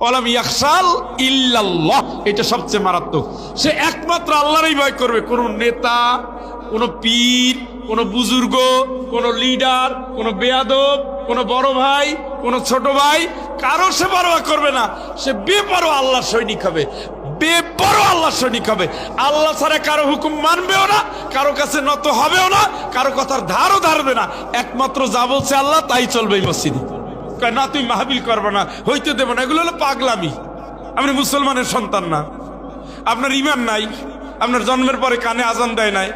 ওয়ালাম ইয়াখশাল ইল্লাল্লাহ, এটা সবচেয়ে মারাত্মক। সে একমাত্র আল্লাহরই ভয় করবে। কোন নেতা, কোন পীর, কোন বুজুর্গ, কোন লিডার, কোন বেয়াদব, কোন বড় ভাই, কোন ছোট ভাই, কারো সে পরোয়া করবে না। সে বেপরোয়া আল্লাহর সৈনিক হবে, বেপরোয়া আল্লাহর সৈনিক হবে। আল্লাহ ছাড়া কারো হুকুম মানবেও না, কারো কাছে নত হবেও না, কারো কথার ধারও ধারবে না। একমাত্র যা বলছে আল্লাহ তাই চলবে এই মসজিদে। না তুই মাহফিল করবো না, হইতে দেবো না, এগুলো হলো পাগলামি। আপনি মুসলমানের সন্তান না, আপনার ইমান নাই, আপনার জন্মের পরে কানে আজান দেয় নাই,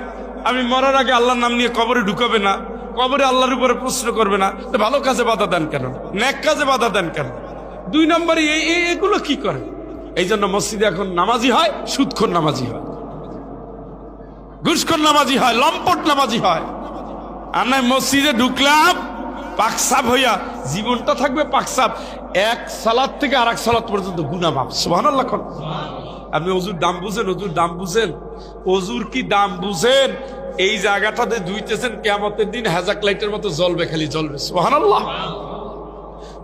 আপনি মরার আগে আল্লাহর নাম নিয়ে কবরে ঢুকাবে না, কবরে আল্লাহর উপরে প্রশ্ন করবে না, তো ভালো কাজে বাধা দেন কেন? নেক কাজে বাধা দেন কেন? দুই নম্বরে এগুলো কি করে? এই জন্য মসজিদে এখন নামাজি হয় সুদখোর নামাজি হয়, ঘুষখোর নামাজি হয়, লম্পট নামাজি হয়। আর নয় মসজিদে ঢুকলাম পাকসাপ হইয়া জীবনটা থাকবে পাকসাপ। এক সালাত থেকে আর এক সালাত পর্যন্ত গুনাহ মাফ। সুবহানাল্লাহ। আপনি অজুর দাম বুঝেন? অজুর দাম বুঝেন? অজুর কি দাম বুঝেন? এই জায়গাটাতে ধুইতেছেন, কিয়ামতের দিন হ্যাজাক লাইটের মতো জ্বলবে, খালি জ্বলবে। সুবহানাল্লাহ।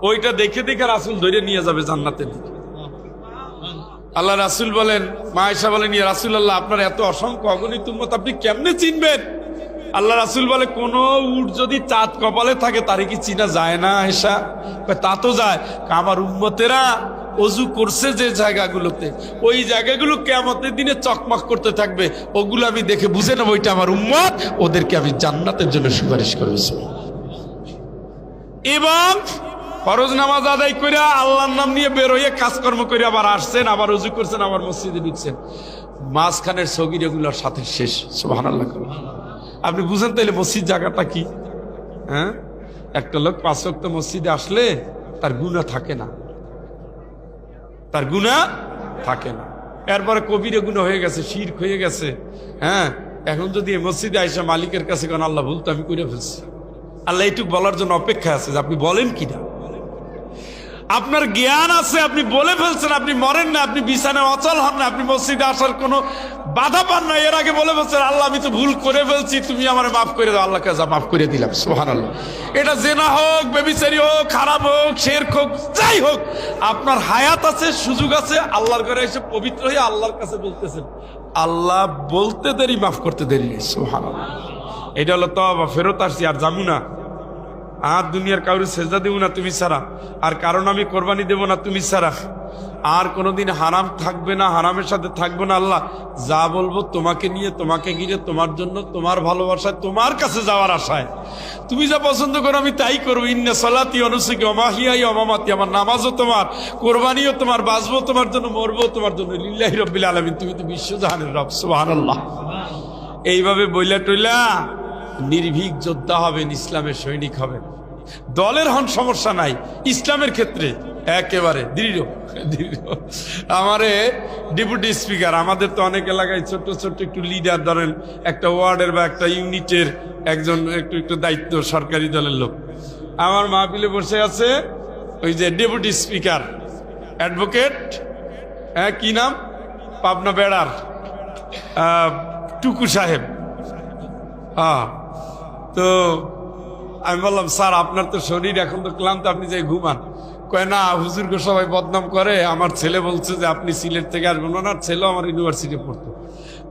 ওইটা দেখে দেখে রাসূল ধরে নিয়ে যাবে জান্নাতের দিকে। আল্লাহ রাসূল বলেন, মা আয়েশা বলেন, ইয়া রাসূলুল্লাহ, আপনার এত অসংখ্য অগণিত উম্মত, আপনি কেমনে চিনবেন? আল্লাহ রাসূল বলে, কোন উট যদি চাঁদ কপালে থাকে তারে কি চিনা যায় না আয়েশা? তা তো যায়। আমার উম্মতেরা অজু করছে যে জায়গাগুলোতে, ওই জায়গাগুলো কিয়ামতের দিনে চকমক করতে থাকবে, ওগুলো আমি দেখে বুঝে নেব ওইটা আমার উম্মত, ওদেরকে আমি জান্নাতের জন্য সুপারিশ করেছি। এবং ফরজ নামাজ আদায় করে আল্লাহর নাম নিয়ে বের হয়ে কাজকর্ম করে আবার আসছেন, আবার অজু করছেন, আবার মসজিদে ঢুকছেন, মাঝখানের সগীরাগুলোর সাথে শেষ। সুবহানাল্লাহ। আপনি বুঝেন তাইলে মসজিদ জায়গাটা কি? হ্যাঁ, একটা লোক 5 ওয়াক্ত মসজিদে আসলে তার গুনাহ থাকে না, তার গুনাহ থাকে না। এরপরে কবিরে গুনাহ হয়ে গেছে, শিরক হয়ে গেছে। হ্যাঁ, এখন যদি এই মসজিদে আইসা মালিকের কাছে কোন আল্লাহ ভুল তো আমি করে ফেলছি, আল্লাহ এইটুকু বলার জন্য অপেক্ষা আছে যে আপনি বলেন কিনা। আপনার জ্ঞান আছে, আপনি বলে ফেলছেন, আপনি মরেন না, আপনি বিছানায় অচল হন না, আপনি মসজিদে আসার কোনো বাধা পান না, এর আগে বলে ফেলছেন, আল্লাহ আমি তো ভুল করে ফেলছি, তুমি আমার মাফ করে দাও। আল্লাহকে যা মাফ করে দিলাম। সুবহানাল্লাহ। এটা জেনা হোক, ব্যভিচারী হোক, খারাপ হোক, শিরক হোক, যাই হোক, আপনার হায়াত আছে, সুযোগ আছে, আল্লাহর ঘরে এসে পবিত্র হয়ে আল্লাহর কাছে বলতেছেন, আল্লাহ বলতে দেরি, মাফ করতে দেরি নেই। সুবহানাল্লাহ। এটা হলো তওবা, ফেরত আসছি, আর যাবো না, আর দুনিয়ার কাউরে সেজদা দেব না তুমি ছাড়া, আর কারণ আমি কোরবানি দেব না তুমি ছাড়া, আর কোনোদিন হারাম থাকবে না, হারামের সাথে থাকবো না। আল্লাহ যা বলবো তোমাকে নিয়ে, তোমাকে ঘিরে, তোমার জন্য, তোমার ভালোবাসায়, তোমার কাছে যাওয়ার আশায়, তুমি যা পছন্দ করো আমি তাই করবো। ইন্না সালাতি ওয়া নুসুকি ওয়া মাহইয়ায়া ওয়া মামাতি, আমার নামাজও তোমার, কোরবানিও তোমার, বাঁচবো তোমার জন্য, মরবো তোমার জন্য, লিল্লাহি রাব্বিল আলামিন, তুমি তো বিশ্বজাহানের রব। সুবহানাল্লাহ। এইভাবে বইলা টইলা নির্ভীক যোদ্ধা হবেন, ইসলামের সৈনিক হবেন। দলের হন সমস্যা নাই, ইসলামের ক্ষেত্রে একেবারে দৃঢ়। আমারে ডেপুটি স্পিকার, আমাদের তো অনেক এলাকায় ছোট্ট ছোট্ট একটু লিডার, ধরেন একটা ওয়ার্ডের বা একটা ইউনিটের একজন একটু একটু দায়িত্ব, সরকারি দলের লোক, আমার মাহফিলে বসে আছে ওই যে ডেপুটি স্পিকার অ্যাডভোকেট, হ্যাঁ কি নাম, পাবনা বেড়ার টুকু সাহেব। হ্যাঁ, তো আমি বললাম, স্যার আপনার তো শরীর এখন তো ক্লান্ত, আপনি যাই ঘুমান। কয় না, হুজুরকে সবাই বদনাম করে, আমার ছেলে বলছে যে আপনি সিলেট থেকে আসবেন। ওনার ছেলেও আমার ইউনিভার্সিটি পড়তো।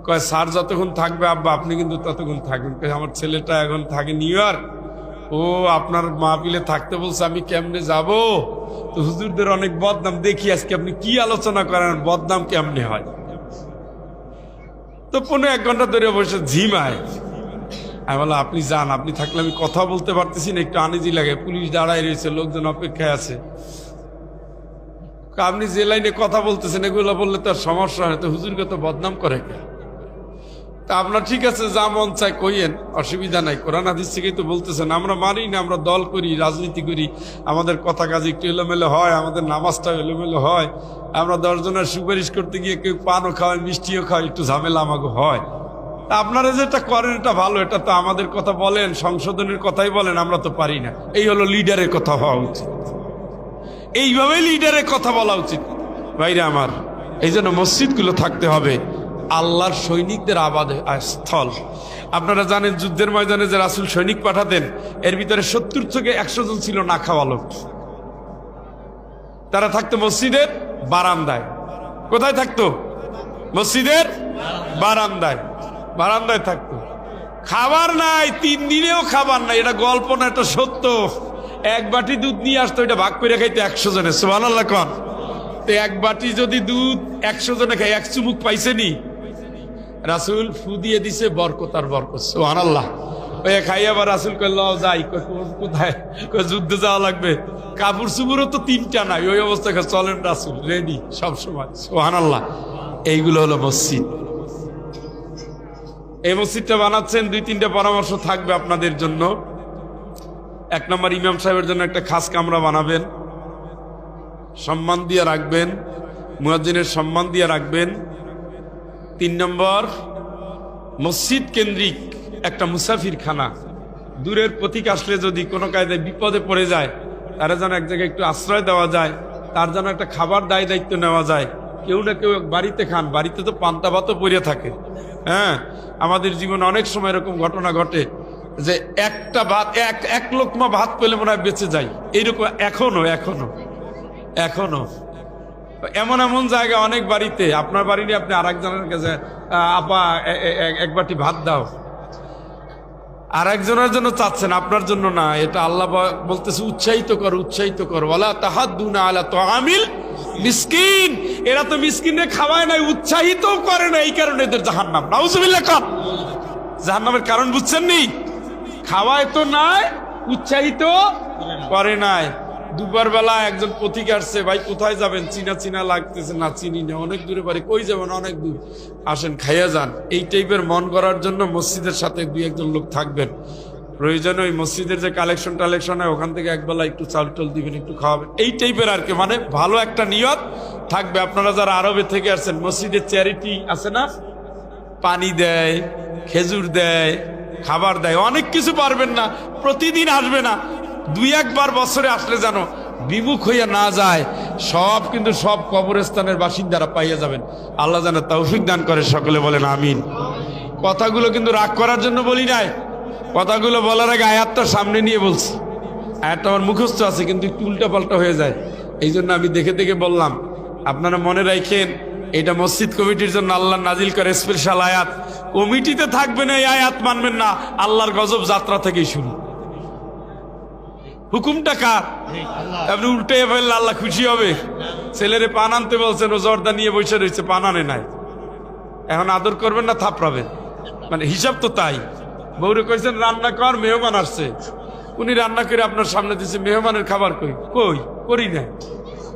কয় স্যার যতক্ষণ থাকবে আব্বা আপনি কিন্তু ততক্ষণ থাকবেন। কয় আমার ছেলেটা এখন থাকে নিউ ইয়র্ক, ও আপনার মাহফিলে থাকতে বলছে, আমি কেমনে যাব? তো হুজুরদের অনেক বদনাম, দেখি আজকে আপনি কি আলোচনা করেন, বদনাম কেমনে হয়। তো 1.5 ঘন্টা ধরে বসে ঝিমায়। আমি বললাম, আপনি যান, আপনি থাকলে আমি কথা বলতে পারতেছি না, একটু আনিজি লাগে, পুলিশ দাঁড়ায় রয়েছে, লোকজন অপেক্ষায় আছে। আপনি যে লাইনে কথা বলতেছেন এগুলো বললে তো আর সমস্যা হয়, তো হুজুরকে তো বদনাম করে। তা আপনার ঠিক আছে, যা মন চায় কইয়েন, অসুবিধা নাই, কোরআন হাদিস থেকেই তো বলতেছেন। আমরা মানি না, আমরা দল করি, রাজনীতি করি, আমাদের কথা কাজ একটু এলোমেলো হয়, আমাদের নামাজটাও এলোমেলো হয়, আমরা 10 জনের সুপারিশ করতে গিয়ে কেউ পানও খাওয়ায়, মিষ্টিও খাওয়ায়, একটু ঝামেলা আমাকে হয়। আপনারা যেটা করেন এটা ভালো, এটা তো আমাদের কথা বলেন, সংশোধনের কথাই বলেন, আমরা তো পারি না। এই হলো লিডারের কথা হওয়া উচিত, এইভাবেই লিডারের কথা বলা উচিত। ভাইরা আমার, এই জন্য মসজিদগুলো থাকতে হবে আল্লাহর সৈনিকদের আবাদ স্থল। আপনারা জানেন যুদ্ধের ময়দানে যে রাসূল সৈনিক পাঠাতেন, এর ভিতরে 70 থেকে 100 জন ছিল না খাওয়া লোক। তারা থাকতো মসজিদের বারান্দায়। কোথায় থাকতো? মসজিদের বারান্দায়। বারান্দায় থাকতো। খাবার নাই, 3 দিনেও খাবার নাই। এটা গল্প না, এটা সত্য। 1 বাটি দুধ নিয়ে আসতো, এটা ভাগ করে খাইতো 100 জনে। সুবহানাল্লাহ কোন। তো 1 বাটি যদি দুধ 100 জনে খায়, 1 চুমুক পাইছেনি? রাসূল ফু দিয়ে দিছে, বরকত আর বরকত। সুবহানাল্লাহ। ওই খাই আবার রাসূল কইল যাই। কোথায়? যুদ্ধে যাওয়া লাগবে। কাপড় চুপড়ও তো 3টা নাই। ওই অবস্থায় চলেন রাসূল রেডি সব সময়। সুবহানাল্লাহ। এইগুলো হলো মসজিদ। এই মসজিদটা বানাচ্ছেন, 2-3টা পরামর্শ থাকবে আপনাদের জন্য। 1 নম্বর, ইমাম সাহেবের জন্য একটা খাস কামরা বানাবেন, সম্মান দিয়ে রাখবেন, মুয়াজ্জিনের সম্মান দিয়ে রাখবেন। 3 নম্বর, মসজিদ কেন্দ্রিক একটা মুসাফিরখানা। দূরের পথিক আসলে যদি কোনো কায়দায় বিপদে পড়ে যায়, তারা যেন এক জায়গায় একটু আশ্রয় দেওয়া যায়, তার যেন একটা খাবার দায়িত্ব নেওয়া যায়। কেউ না কেউ বাড়িতে খান, বাড়িতে তো পান্তা ভাতও পড়ে থাকে। হ্যাঁ, আমাদের জীবনে অনেক সময় এরকম ঘটনা ঘটে যে একটা ভাত, এক লোকমা ভাত পেলে মনে হয় বেঁচে যায়। এইরকম এখনো এখনো এখনো এমন এমন জায়গা অনেক বাড়িতে। আপনার বাড়ি নিয়ে আপনি আর একজনের কাছে আপা 1 বাটি ভাত দাও, আর একজনের জন্য চাচ্ছেন, আপনার জন্য না। এটা আল্লাহ বলতেছে উৎসাহিত করো, উৎসাহিত করো। ওয়ালা তাহাদ্দুনা আলা তাআমিল মিসকিন। এরা তো মিসকিনে খাওয়ায় নাই, উৎসাহিত করে না, এই কারণে এদের জাহান্নাম। নাউজুবিল্লাহ। জাহান্নামের কারণ বুঝছেন নি? খাওয়ায় তো নাই, উৎসাহিত করে নাই। দুপুর বেলা একজন পথিক আসছে, ভাই কোথায় যাবেন? চিনা চিনা লাগতেছে। না চিনি না, অনেক দূরে বাড়ি। কই যাবেন? অনেক দূর। আসেন খাইয়া যান। এই টাইপের মন করার জন্য মসজিদের সাথে 2-1 লোক থাকবেন। প্রয়োজনে ওই মসজিদের যে কালেকশন হয়, ওখান থেকে একবেলা একটু চাল টল দিবেন, একটু খাওয়াবেন, এই টাইপের আর কি। মানে ভালো একটা নিয়ত থাকবে। আপনারা যারা আরবে থেকে আসছেন, মসজিদের চ্যারিটি আছে না, পানি দেয়, খেজুর দেয়, খাবার দেয়, অনেক কিছু পারবেন না, প্রতিদিন আসবে না, 2-1 বার বছরে আসলে যেন বিমুখ হইয়া না যায়। সব কিন্তু সব কবরস্থানের বাসিন্দারা পাইয়া যাবেন। আল্লাহ যেন তৌফিক দান করে। সকলে বলেন আমিন। কথাগুলো কিন্তু রাগ করার জন্য বলি নাই, কথাগুলো বলার আগে আয়াতটা সামনে নিয়ে বলছি। আয়াতটা আমার মুখস্থ আছে, কিন্তু একটু উল্টা পাল্টা হয়ে যায়। এই জন্য আমি দেখে দেখে বললাম। আপনারা মনে রাখেন, এটা মসজিদ কমিটির জন্য আল্লাহ নাজিল করে স্পেশাল আয়াত। কমিটিতে থাকবেন, এই আয়াত মানবেন না, আল্লাহর গজব যাত্রা থেকেই শুরু। হুকুমটা কার? আপনি উল্টে ফেললে আল্লাহ খুশি হবে? ছেলেরে পান আনতে বলছেন, ও জর্দা নিয়ে বসে রয়েছে, পান আনে নাই। এখন আদর করবেন না থাপড়াবেন? মানে হিসাব তো তাই। বউরে কইছেন রান্না কর, মেহমান আসছে, উনি রান্না করে আপনার সামনে দিচ্ছে, মেহমানের খাবার কই করি না।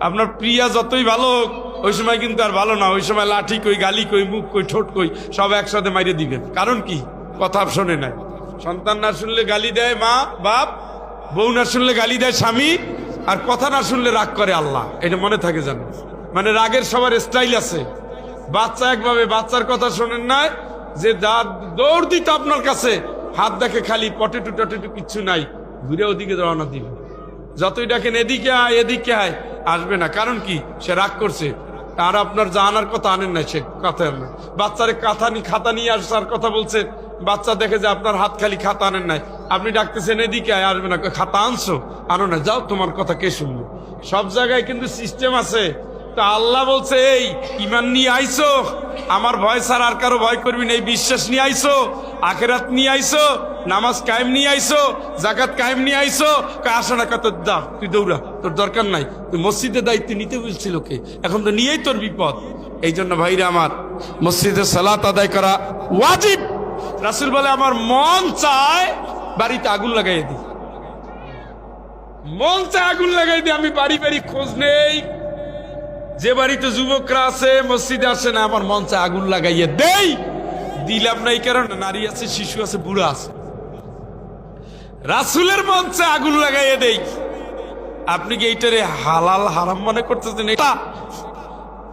আপনার প্রিয়া যতই ভালো ওই সময় কিন্তু আর ভালো না। ওই সময় লাঠি কই, গালি কই, মুখ কই, ঠোঁট কই, সব একসাথে মাইরে দিবেন। কারণ কি? কথা শোনে নাই। সন্তান না শুনলে গালি দেয় মা বাপ, বউ না শুনলে গালি দেয় স্বামী, আর কথা না শুনলে রাগ করে আল্লাহ। এটা মনে থাকে জানো। মানে রাগের সবার স্টাইল আছে। বাচ্চা একভাবে, বাচ্চার কথা শোনেন নাই, যে দৌড় দিত আপনার কাছে, হাত দেখে খালি পটেটু টটেটু কিচ্ছু নাই, ঘুরে ওদিকে রওনা দিবে। যতই ডাকেন এদিকে আয় এদিকে আয়, আসবে না। কারণ কি? সে রাগ করছে। আর আপনার জানার কথা আনেন নাই, সে কথা আনেন। বাচ্চারে খাতা নিয়ে আসার কথা বলছে, বাচ্চা দেখে যে আপনার হাত খালি, খাতা আনেন নাই, আপনি ডাকতেছেন এদিকে আয়, আসবে না। খাতা আনছো? আনো না, যাও, তোমার কথা কে শুনলো? সব জায়গায় কিন্তু সিস্টেম আছে। তা আল্লাহ বলছে, এই ইমান নিয়ে আইসো, আমার ভয় ছাড়া আর কারো ভয় করবি না, এই বিশ্বাস নিয়ে আইসো, আখেরাত নিয়ে আইসো, নামাজ কায়েম নিয়ে আইসো, জাকাত কায়েম নিয়ে আইসো। আসো না, তোর যা, তুই দৌড়া, তোর দরকার নাই। তুই মসজিদের দায়িত্ব নিতে বলছিল কে? এখন তো নিয়েই তোর বিপদ। এই জন্য ভাইরা আমার, মসজিদে সালাত আদায় করা ওয়াজিব। রাসূল বলে, আমার মন চায় বাড়িতে আগুন লাগাইয়ে দিই, মন চায় আগুন লাগাই দিই। আমি বাড়ি বাড়ি খোঁজ নেই, যে বাড়িতে যুবকরা আছে মসজিদে আসে না, আমার মন চায় আগুন লাগাইয়ে দেই। দিলাম না এই কারণে, নারী আছে, শিশু আছে, বুড়া আছে। রাসূলের মন চায় আগুন লাগাইয়ে দেই। আপনি কি এইটারে হালাল হারাম মনে করতেছেন? এটা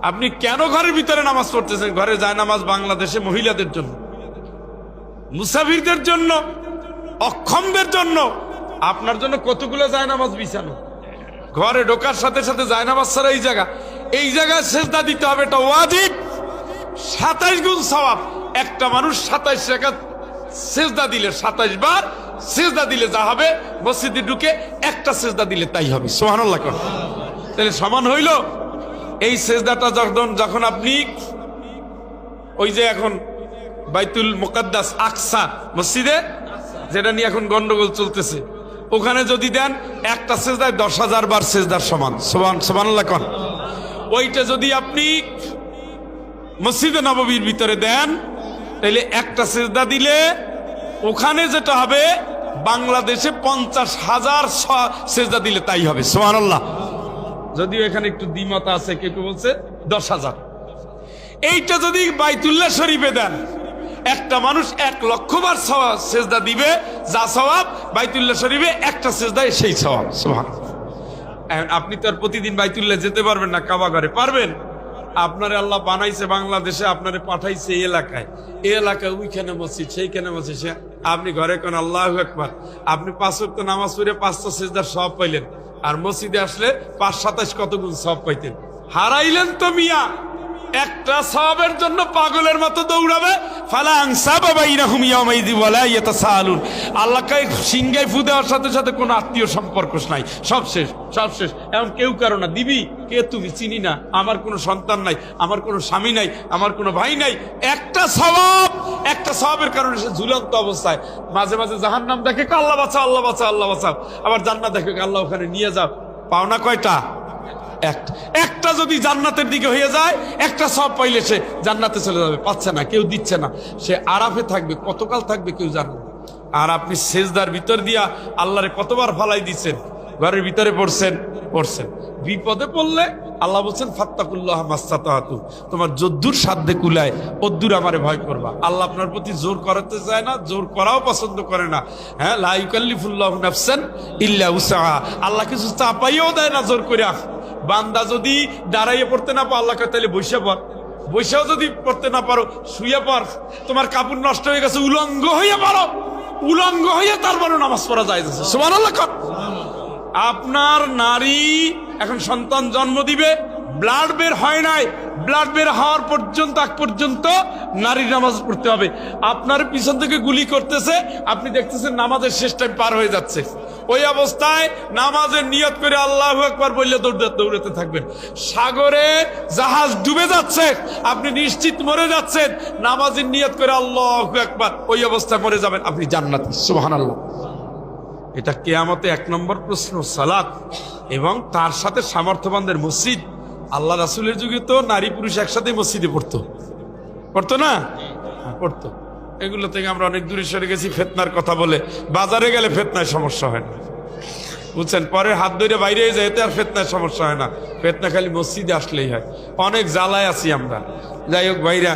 আপনি কেন ঘরের ভিতরে নামাজ পড়তেছেন? ঘরে যায় নামাজ বাংলাদেশে মহিলাদের জন্য, মুসাফিরদের জন্য, অক্ষমদের জন্য। আপনার জন্য কতগুলো যায় নামাজ বিছানো। ঘরে ঢোকার সাথে সাথে যায় নামাজ ছাড়া এই জায়গায় সেজদা দিতে হবে, এটা ওয়াজিব। 27 গুণ সওয়াব। একটা মানুষ 27 রাকাত সেজদা দিলে, 27 বার সেজদা দিলে যা হবে, মসজিদে ঢুকে একটা সেজদা দিলে তাই হবে। সুবহানাল্লাহ। তাহলে সমান হইল? এই সেজদাটা যখন আপনি ওই যে এখন বাইতুল মুকাদ্দাস আকসা মসজিদে, যেটা নিয়ে এখন গন্ডগোল চলতেছে, ওখানে যদি দেন একটা সেজদায় 10,000 বার সেজদার সমান। সুবহানাল্লাহ কোন। ওইটা যদি আপনি মসজিদে নববীর ভিতরে দেন, তাহলে একটা সেজদা দিলে ওখানে যেটা হবে বাংলাদেশে 50,000 সেজদা দিলে তাই হবে। সুবহানাল্লাহ। যদিও এখানে একটু দ্বিমত আছে, কেউ কেউ বলছে 10,000। এইটা যদি বাইতুল্লাহ শরীফে দেন, একটা মানুষ 1,00,000 বার সেজদা দিবে, যা সওয়াব বাইতুল্লাহ শরীফে একটা সেজদায় সেই সওয়াব। সুবহানাল্লাহ। আপনি তো আর প্রতিদিন বাইতুল্লাহ যেতে পারবেন না, কাবা ঘরে পারবেন? আপনারে আল্লাহ বানাইছে বাংলাদেশে, আপনারে পাঠাইছে এই এলাকায়, এই এলাকায় ওইখানে মসজিদ, সেইখানে মসজিদ, আপনি ঘরে কোন আল্লাহু আকবার, আপনি 5 ওয়াক্ত নামাজ পড়ে 5টা সেজদার সওয়াব পাইলেন, আর মসজিদে আসলে 5-27 কত গুণ সওয়াব পাইতেন। হারাইলেন তো মিয়া। একটা সওয়াবের জন্য পাগলের মতো দৌড়াবে। ফালা আনসাবা বাইনাহুম ইয়াউমাইযি ওয়ালা ইয়াতাসাআলুন। আল্লাহকে সিংহায় ফু দেওয়ার সাথে সাথে কোনো আত্মীয় সম্পর্ক নাই, সব শেষ, সব শেষ। এমন কেউ কারো না, দিবি কে তুমি, চিনি না, আমার কোনো সন্তান নাই, আমার কোনো স্বামী নাই, আমার কোনো ভাই নাই। একটা সওয়াবের কারণে সে ঝুলন্ত অবস্থায় মাঝে মাঝে জাহান্নাম দেখে, আল্লাহ বাঁচাও, আল্লাহ বাঁচাও, আল্লাহ বাঁচাও, আবার জান্নাত দেখে, আল্লাহ ওখানে নিয়ে যাও। পাওনা কয়টা? একটা যদি জান্নাতের দিকে হয়ে যায়, একটা সওয়াব পাইলে সে জান্নাতে চলে যাবে। পাচ্ছে না, কেউ দিচ্ছে না, সে আরাফে থাকবে, কতকাল থাকবে কেউ জানে না। আর আপনি সেজদার ভিতর দিয়া আল্লাহরে কতবার ফালাই দিচ্ছেন, ঘরের ভিতরে পড়ছেন, বিপদে পড়লে আল্লাহ বলছেন ফাত্তাকুল্লাহ মাসতাতাতু, তোমার যদ্দুর সাধ্যে কুলায় অদ্দুর আমারে ভয় করবা। আল্লাহ আপনার প্রতি জোর করাতে চায় না, জোর করাও পছন্দ করে না। হ্যাঁ, লা ইউকাল্লিফুল্লাহু নাফসান ইল্লা উসআহা। আল্লাহ কিছু চাপাইও দেয় না জোর করে। বান্দা যদি দাঁড়াইয়ে পড়তে না পারো, আল্লাহকে তাহলে বসে পড়। বসেও যদি পড়তে না পারো, শুয়ে পড়। তোমার কাপড় নষ্ট হয়ে গেছে, উলঙ্গ হয়ে পড়ো, উলঙ্গ হয়ে তারপরে নামাজ পড়া যায়। সুবহানাল্লাহ। আপনার নারী এখন সন্তান জন্ম দিবে, ব্লাড বের হয় নাই, ব্লাড বের হওয়ার পর্যন্ত আগ পর্যন্ত নারীর নামাজ পড়তে হবে। আপনার পিছন থেকে গুলি করতেছে, আপনি দেখতেছেন নামাজের শেষ টাইম পার হয়ে যাচ্ছে, ওই অবস্থায় নামাজের নিয়ত করে আল্লাহু আকবার বললে দৌড়াতে থাকবেন। সাগরে জাহাজ ডুবে যাচ্ছে, আপনি নিশ্চিত মরে যাচ্ছেন, নামাজের নিয়ত করে আল্লাহু আকবার, ওই অবস্থায় মরে যাবেন, আপনি জান্নাতি। সুবহানাল্লাহ। এটা কিয়ামতে 1 নম্বর প্রশ্ন সালাত, এবং তার সাথে সামর্থ্যবানদের মসজিদ। আল্লাহ রাসূলের যুগে তো নারী পুরুষ একসাথে মসজিদে পড়তো না? পড়তো। এগুলো থেকে আমরা অনেক দূরে সরে গেছি ফিতনার কথা বলে। বাজারে গেলে ফিতনায় সমস্যা হয় না, বুঝছেন? পরে হাত ধরে বাইরে যায়, এতে আর ফিতনায় সমস্যা হয় না। ফিতনা খালি মসজিদে আসলেই হয়। অনেক জ্বালায় আছি আমরা। যাই হোক ভাইরা,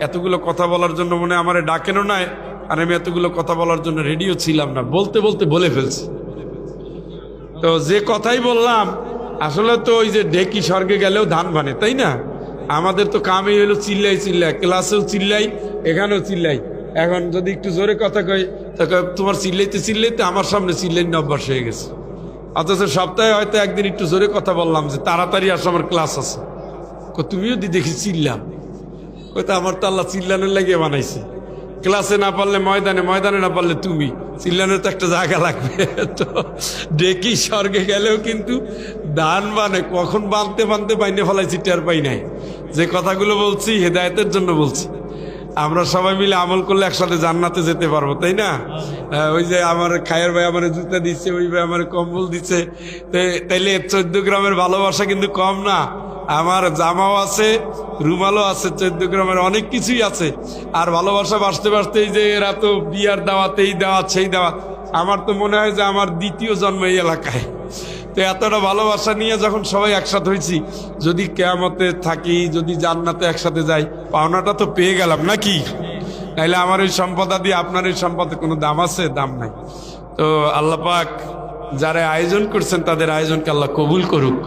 এতগুলো কথা বলার জন্য মনে আমারে ডাকেনও নাই, আর আমি এতগুলো কথা বলার জন্য রেডিও ছিলাম না, বলতে বলতে বলে ফেলছি। তো যে কথাই বললাম, আসলে তো ওই যে ঢেকি স্বর্গে গেলেও ধান ভানে, তাই না? আমাদের তো কামই হলো চিল্লাই, ক্লাসেও চিল্লাই, এখানেও চিল্লাই। এখন যদি একটু জোরে কথা কই, তোমার চিল্লাইতে আমার সামনে চিল্লাইনি অভ্যাস হয়ে গেছে। অথচ সপ্তাহে হয়তো একদিন একটু জোরে কথা বললাম যে তাড়াতাড়ি আসো, আমার ক্লাস আছে। তুমিও দেখি চিল্লাম, হয়তো আমার তো আল্লাহ চিল্লানোর লাগিয়ে বানাইছে। ক্লাসে না পারলে ময়দানে না পারলে তুমি, চিল্লানোর তো একটা জায়গা লাগবে। তো ডেকি স্বর্গে গেলেও কিন্তু ধান বানে, কখন বানতে বাইনে ফেলাইছি টের পাই নাই। যে কথাগুলো বলছি হেদায়েতের জন্য বলছি। আমরা সবাই মিলে আমল করলে একসাথে জান্নাতে যেতে পারবো, তাই না? ওই যে আমার খায়ের ভাই আমার জুতা দিচ্ছে, ওই ভাই আমার কম্বল দিচ্ছে, তাইলে 14 গ্রামের ভালোবাসা কিন্তু কম না। আমার জামাও আছে, রুমালও আছে, 14 গ্রামের অনেক কিছুই আছে। আর ভালোবাসা বাঁচতে বাঁচতেই যে এরা তো বিয়ার দাওয়াত, এই দাওয়াত সেই দাওয়াত। আমার তো মনে হয় যে আমার দ্বিতীয় জন্ম এই এলাকায়। তো এতটা ভালোবাসা নিয়ে যখন সবাই একসাথে হয়েছি, যদি কিয়ামতে থাকি, যদি জান্নাতে একসাথে যাই, পাওনাটা তো পেয়ে গেলাম নাকি? নাইলে আমার ওই সম্পদ দিয়ে আপনার ওই সম্পদে কোনো দাম আছে? দাম নাই। তো আল্লাহ পাক যারা আয়োজন করছেন তাদের আয়োজনকে আল্লাহ কবুল করুক।